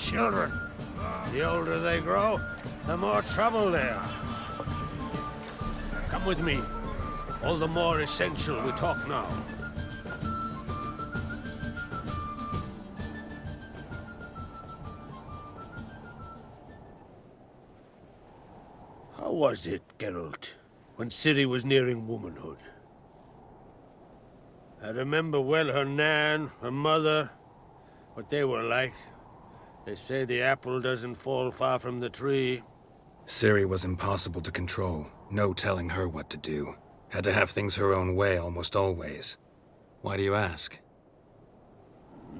children. The older they grow, the more trouble they are. Come with me. All the more essential we talk now. How was it, Geralt, when Ciri was nearing womanhood? I remember well her nan, her mother, what they were like. They say the apple doesn't fall far from the tree. Ciri was impossible to control. No telling her what to do. Had to have things her own way almost always. Why do you ask?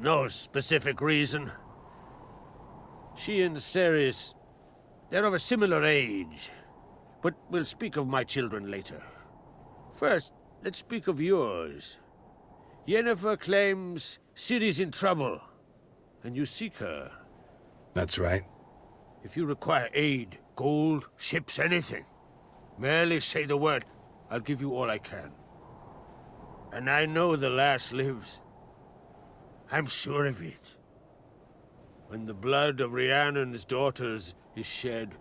No specific reason. She and Ceres, they're of a similar age. But we'll speak of my children later. First, let's speak of yours. Yennefer claims Ciri's in trouble, and you seek her. That's right. If you require aid, gold, ships, anything, merely say the word. I'll give you all I can. And I know the lass lives. I'm sure of it. When the blood of Rhiannon's daughters is shed,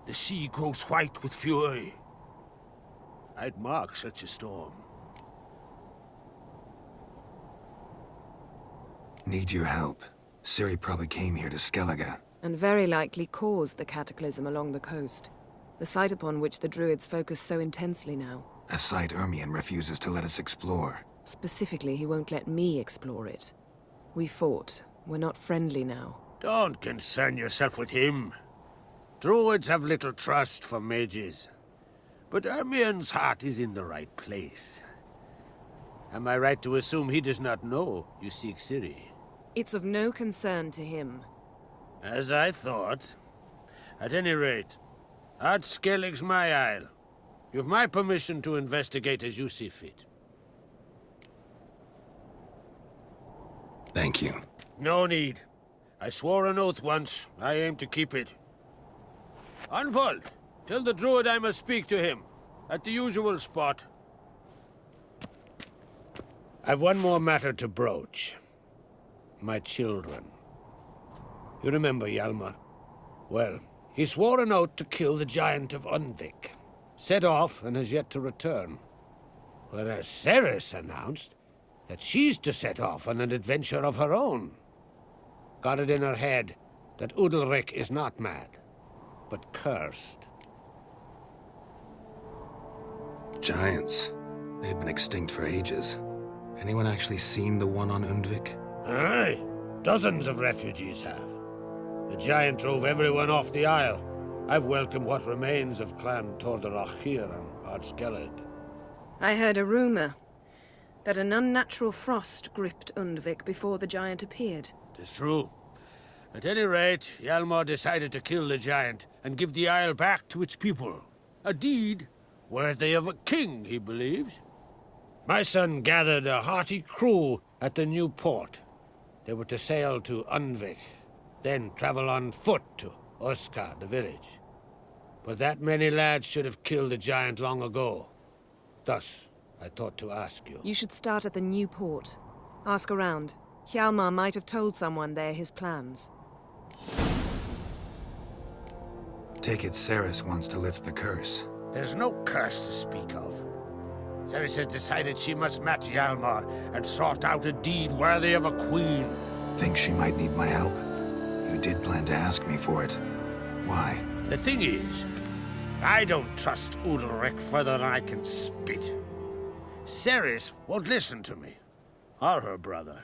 the sea grows white with fury. I'd mark such a storm. Need your help. Ciri probably came here to Skellige. And very likely caused the cataclysm along the coast. The site upon which the Druids focus so intensely now. A site Ermion refuses to let us explore. Specifically, he won't let me explore it. We fought. We're not friendly now. Don't concern yourself with him. Druids have little trust for mages. But Ermion's heart is in the right place. Am I right to assume he does not know you seek Ciri? It's of no concern to him. As I thought. At any rate, Ard Skellig's my isle. You've my permission to investigate as you see fit. Thank you. No need. I swore an oath once. I aim to keep it. Unfold! Tell the druid I must speak to him. At the usual spot. I've one more matter to broach. My children. You remember Hjalmar? Well, he swore an oath to kill the Giant of Undvik. Set off and has yet to return. Whereas Ceres announced that she's to set off on an adventure of her own. Got it in her head that Udalric is not mad, but cursed. Giants. They've been extinct for ages. Anyone actually seen the one on Undvik? Aye. Dozens of refugees have. The giant drove everyone off the isle. I've welcomed what remains of Clan Tordarach here and Ard Skellig. I heard a rumor that an unnatural frost gripped Undvik before the giant appeared. It's true. At any rate, Hjalmar decided to kill the giant and give the isle back to its people. A deed worthy of a king, he believes. My son gathered a hearty crew at the new port. They were to sail to Undvik, then travel on foot to Oskar, the village. But that many lads should have killed the giant long ago. Thus, I thought to ask you. You should start at the new port. Ask around. Hjalmar might have told someone there his plans. Take it Ceres wants to lift the curse. There's no curse to speak of. Ceres has decided she must match Hjalmar and sort out a deed worthy of a queen. Think she might need my help? You did plan to ask me for it. Why? The thing is, I don't trust Udalric further than I can spit. Ceres won't listen to me, or her brother.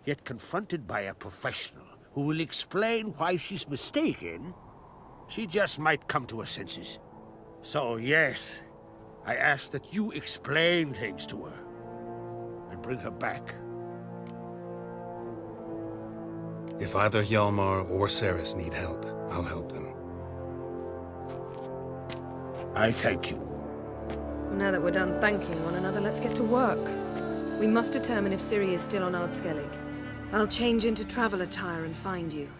Yet confronted by a professional who will explain why she's mistaken, she just might come to her senses. So yes, I ask that you explain things to her and bring her back. If either Hjalmar or Ceres need help, I'll help them. I thank you. Well, now that we're done thanking one another, let's get to work. We must determine if Ciri is still on Ard Skellig. I'll change into travel attire and find you.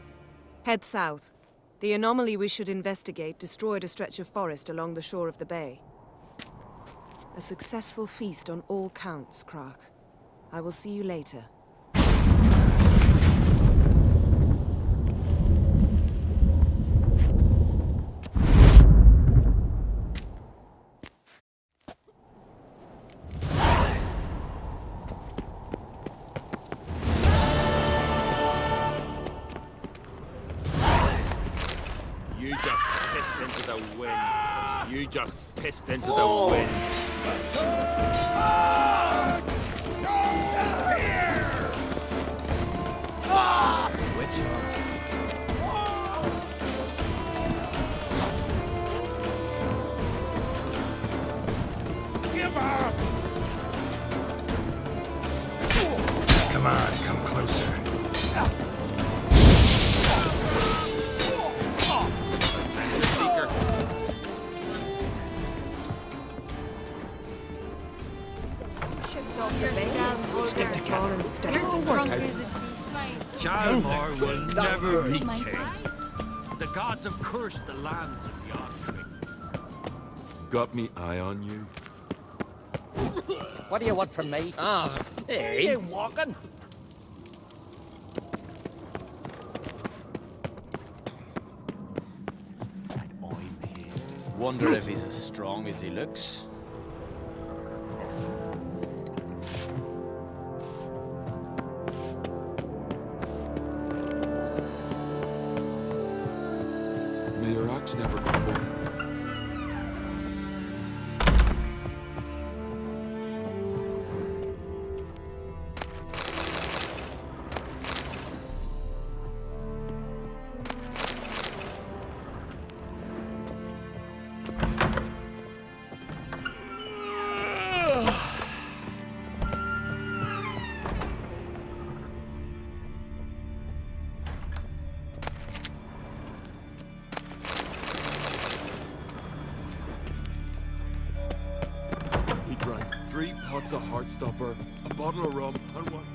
Head south. The anomaly we should investigate destroyed a stretch of forest along the shore of the bay. A successful feast on all counts, Crach. I will see you later. You just pissed into the wind. You just pissed into the wind. Witch hunt. Come on, come closer. Seeker. Ships off the Your bay. stealth Just a fallen stone. You're drunk as a sea slime. Calmar will never be My king. God. The gods have cursed the lands of the Arkwings. Got me eye on you? What do you want from me? Ah, hey. You walking? And I'm here. Wonder if he's as strong as he looks. May your axe never crumble. He drank 3 pots of Heartstopper, a bottle of rum, and one.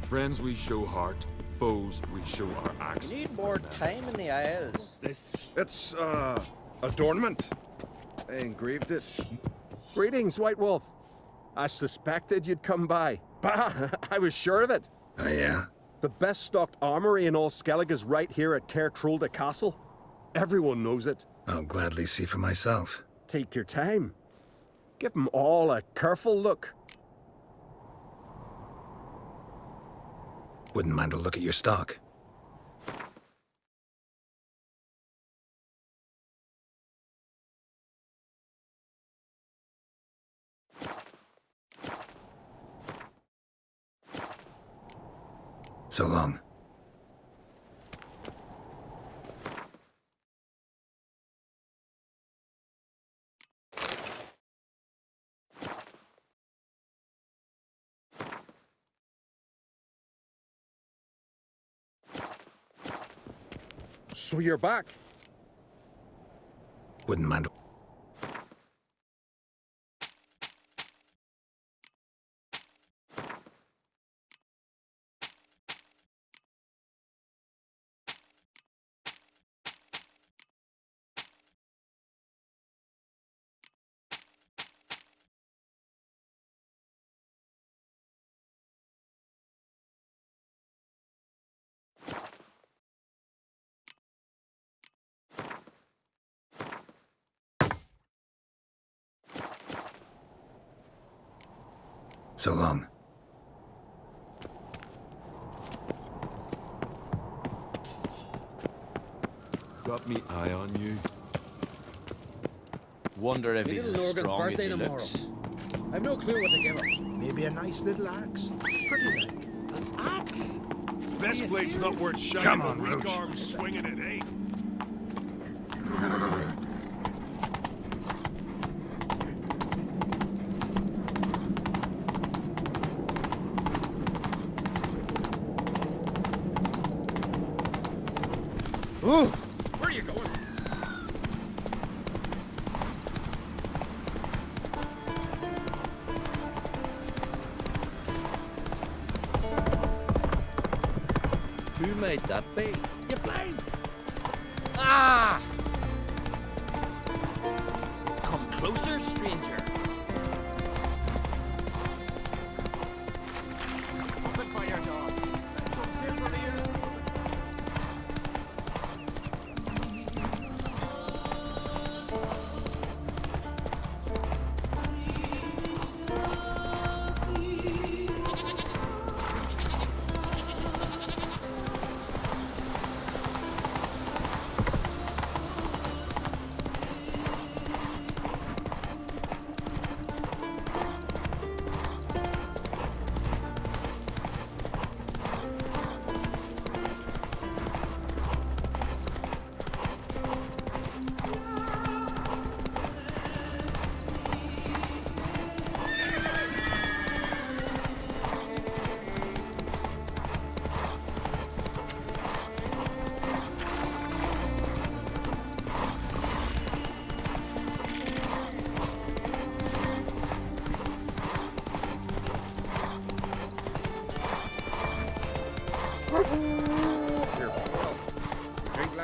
Friends we show heart, foes we show our axe. Need more time in the Isles. It's, adornment. I engraved it. Greetings, White Wolf. I suspected you'd come by. Bah, I was sure of it. Oh, yeah? The best stocked armory in all Skellig is right here at Caer Trolde Castle. Everyone knows it. I'll gladly see for myself. Take your time. Give them all a careful look. Wouldn't mind a look at your stock. So long. So you're back. Wouldn't mind. So long. Got me eye on you. Wonder if Maybe he's the as Lorgan's strong as birthday he tomorrow. looks. I've no clue what to give her. Maybe a nice little axe. Pretty like. An axe? Best blade's not worth shining. Come on, but weak Roach. arms swinging it, eh? Ooh, where are you going? Who made that be? You blind! Ah! Come closer, stranger. Open fire, dog. That's what's here for here.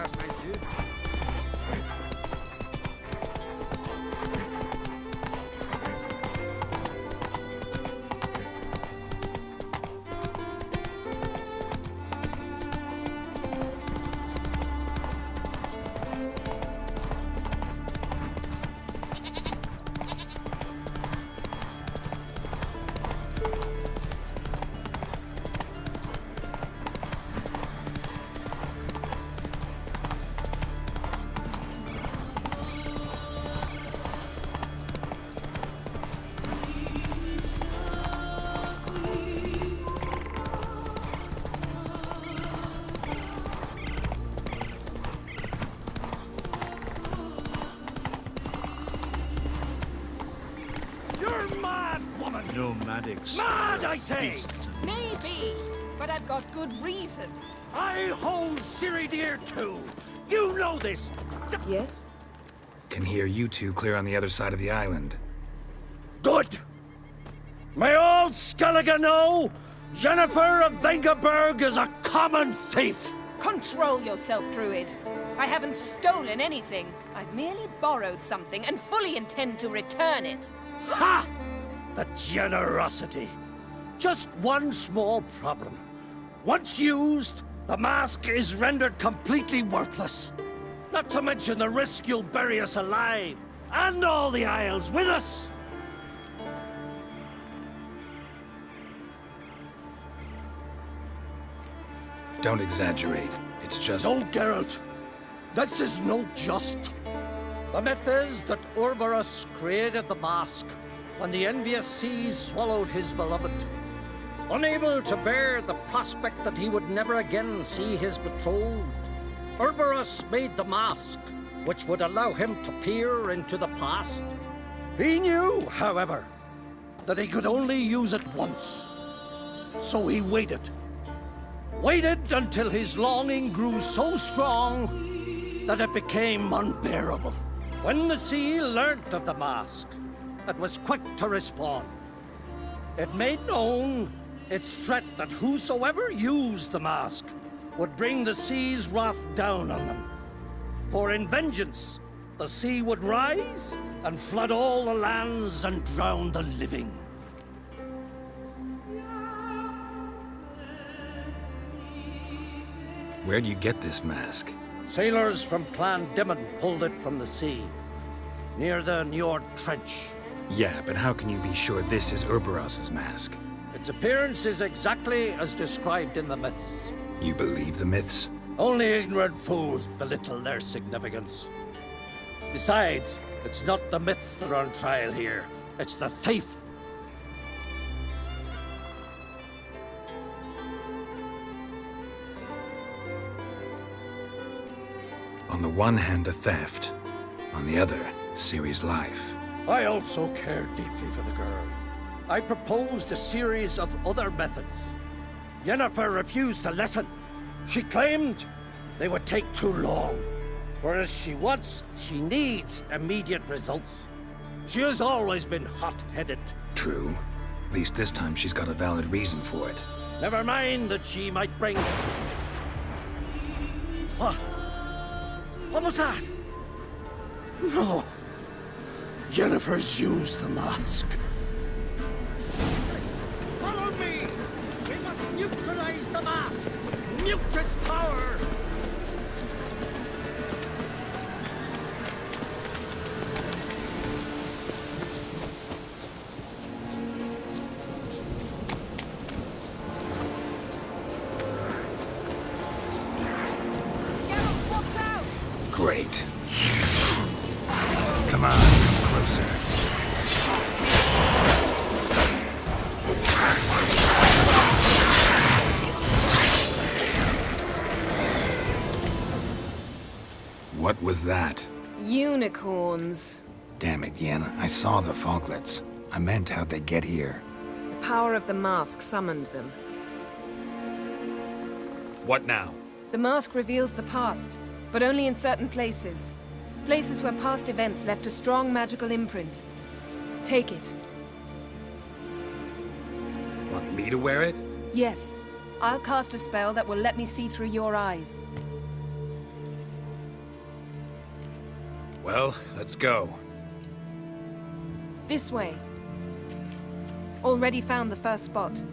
last night, too. Nomadics. Mad, I say! Maybe, but I've got good reason. I hold Ciri dear too. You know this. Yes? Can hear you two clear on the other side of the island. Good. May all Skellige know Yennefer of Vengerberg is a common thief. Control yourself, Druid. I haven't stolen anything. I've merely borrowed something and fully intend to return it. Ha! The generosity. Just one small problem. Once used, the mask is rendered completely worthless. Not to mention the risk you'll bury us alive, and all the Isles with us. Don't exaggerate. It's just... No, Geralt. This is no just. The myth is that Urberus created the mask when the envious seas swallowed his beloved. Unable to bear the prospect that he would never again see his betrothed, Urberus made the mask, which would allow him to peer into the past. He knew, however, that he could only use it once. So he waited. Waited until his longing grew so strong that it became unbearable. When the sea learnt of the mask, it was quick to respond. It made known its threat that whosoever used the mask would bring the sea's wrath down on them. For in vengeance, the sea would rise and flood all the lands and drown the living. Where'd you get this mask? Sailors from Clan Dimon pulled it from the sea, near the Njord Trench. Yeah, but how can you be sure this is Urberos's mask? Its appearance is exactly as described in the myths. You believe the myths? Only ignorant fools belittle their significance. Besides, it's not the myths that are on trial here. It's the thief. On the one hand, a theft. On the other, Ciri's life. I also care deeply for the girl. I proposed a series of other methods. Yennefer refused to listen. She claimed they would take too long. Whereas she needs immediate results. She has always been hot-headed. True. At least this time she's got a valid reason for it. Never mind that she might bring... What? What was that? No. Yennefer's used the mask. Follow me! We must neutralize the mask! Mute its power! Geralt, watch out! Great. Come on, come closer. What was that? Unicorns. Damn it, Yenna. I saw the foglets. I meant how'd they get here? The power of the mask summoned them. What now? The mask reveals the past, but only in certain places. Places where past events left a strong magical imprint. Take it. Want me to wear it? Yes. I'll cast a spell that will let me see through your eyes. Well, let's go. This way. Already found the first spot.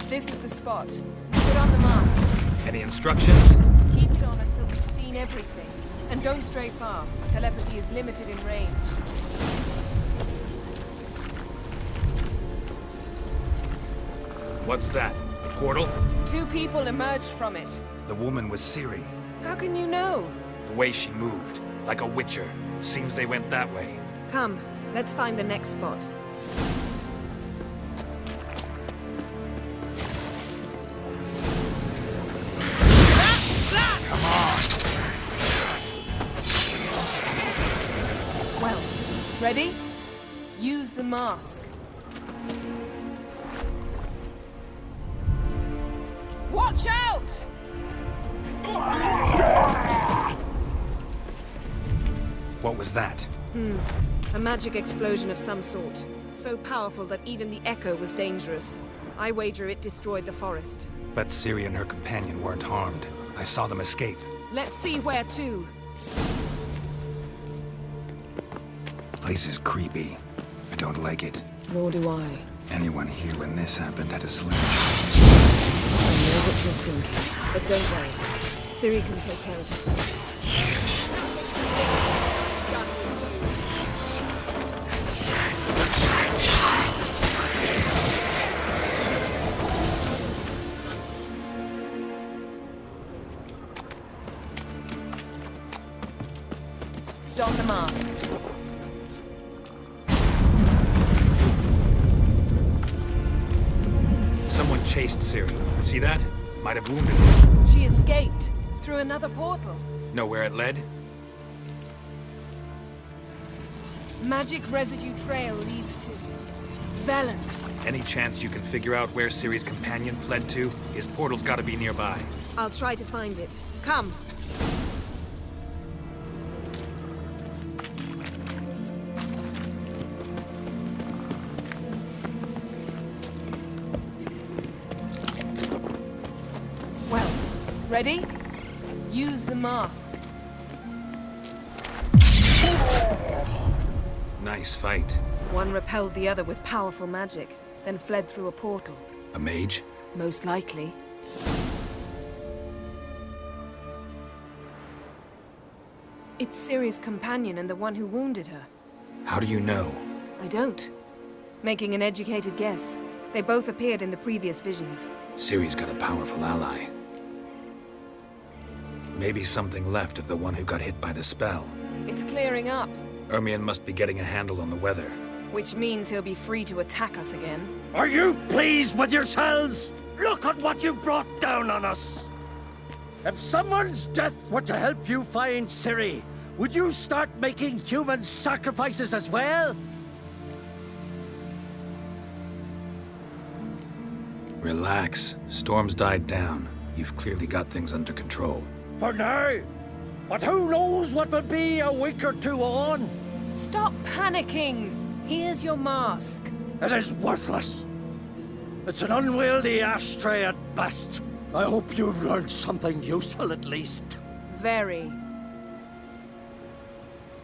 This is the spot. Put on the mask. Any instructions? Keep it on until we've seen everything. And don't stray far. Telepathy is limited in range. What's that? A portal? 2 people emerged from it. The woman was Ciri. How can you know? The way she moved, like a witcher. Seems they went that way. Come, let's find the next spot. Well, ready? Use the mask. Watch out! What was that? A magic explosion of some sort. So powerful that even the echo was dangerous. I wager it destroyed the forest. But Ciri and her companion weren't harmed. I saw them escape. Let's see where to. Place is creepy. I don't like it. Nor do I. Anyone here when this happened had a slim chance. I know what you're thinking, but don't worry. Ciri can take care of herself. Don the mask. Someone chased Ciri. See that? Might have wounded her. She escaped through another portal. Know where it led? Magic residue trail leads to Velen. Any chance you can figure out where Ciri's companion fled to? His portal's gotta be nearby. I'll try to find it. Come. Well, ready? Use the mask. Nice fight. One repelled the other with powerful magic, then fled through a portal. A mage? Most likely. It's Ciri's companion and the one who wounded her. How do you know? I don't. Making an educated guess. They both appeared in the previous visions. Ciri's got a powerful ally. Maybe something left of the one who got hit by the spell. It's clearing up, Ermion must be getting a handle on the weather. which means he'll be free to attack us again. Are you pleased with yourselves? Look at what you've brought down on us! If someone's death were to help you find Ciri, would you start making human sacrifices as well? Relax. Storm's died down. You've clearly got things under control. For now. But who knows what will be a week or two on? Stop panicking! Here's your mask. It is worthless. It's an unwieldy ashtray at best. I hope you've learned something useful at least. Very.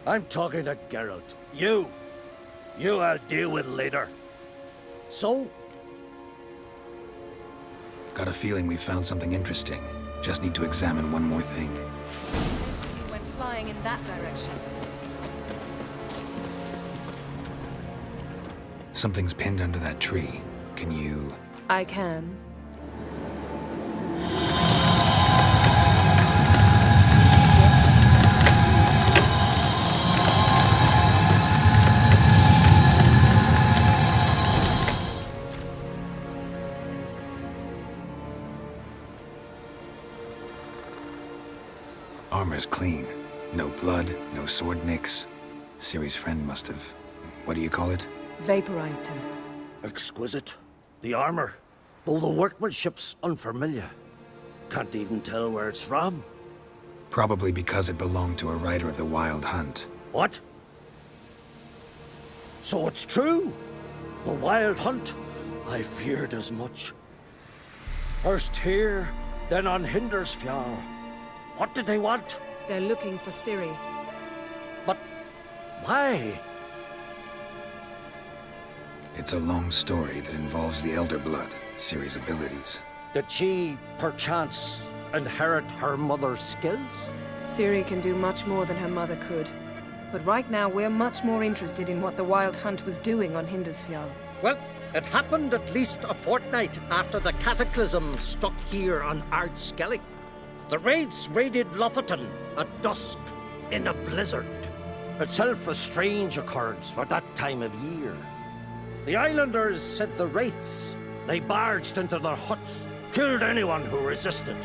I'm talking to Geralt. You I'll deal with later. So, Got a feeling we found something interesting. Just need to examine one more thing. He went flying in that direction. Something's pinned under that tree. Can you... I can. Armor's clean. No blood, no sword nicks. Ciri's friend must have... What do you call it? Vaporized him. exquisite. The armor, though the workmanship's unfamiliar. Can't even tell where it's from. Probably because it belonged to a rider of the Wild Hunt. What? So it's true? The Wild Hunt? I feared as much. First here, then on Hindersfjall. What did they want? They're looking for Ciri. But why? It's a long story that involves the Elder Blood, Ciri's abilities. Did she, perchance, inherit her mother's skills? Ciri can do much more than her mother could. But right now, we're much more interested in what the Wild Hunt was doing on Hindersfjall. Well, it happened at least a fortnight after the cataclysm struck here on Ardskellig. The raids raided Lofoten at dusk in a blizzard. Itself a strange occurrence for that time of year. The islanders said the wraiths. They barged into their huts, killed anyone who resisted,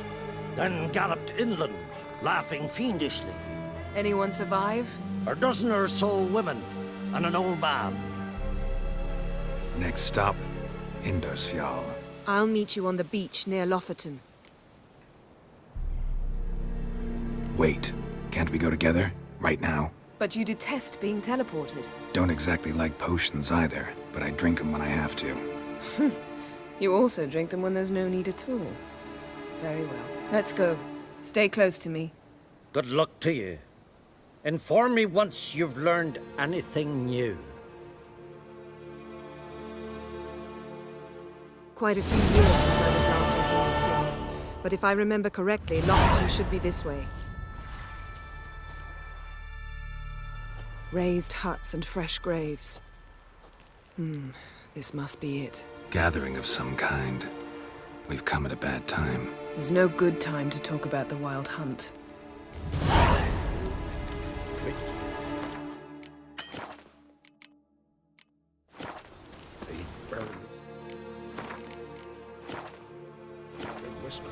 then galloped inland, laughing fiendishly. Anyone survive? A dozen or so women and an old man. Next stop, Hindersfjall. I'll meet you on the beach near Lofoten. Wait, can't we go together? Right now? But you detest being teleported. Don't exactly like potions either, but I drink them when I have to. You also drink them when there's no need at all. Very well. Let's go. Stay close to me. Good luck to you. Inform me once you've learned anything new. Quite a few years since I was last on Hindersfjall. But if I remember correctly, Lofoten should be this way. Raised huts and fresh graves. This must be it. Gathering of some kind. We've come at a bad time. There's no good time to talk about the Wild Hunt. They burned. The whispers.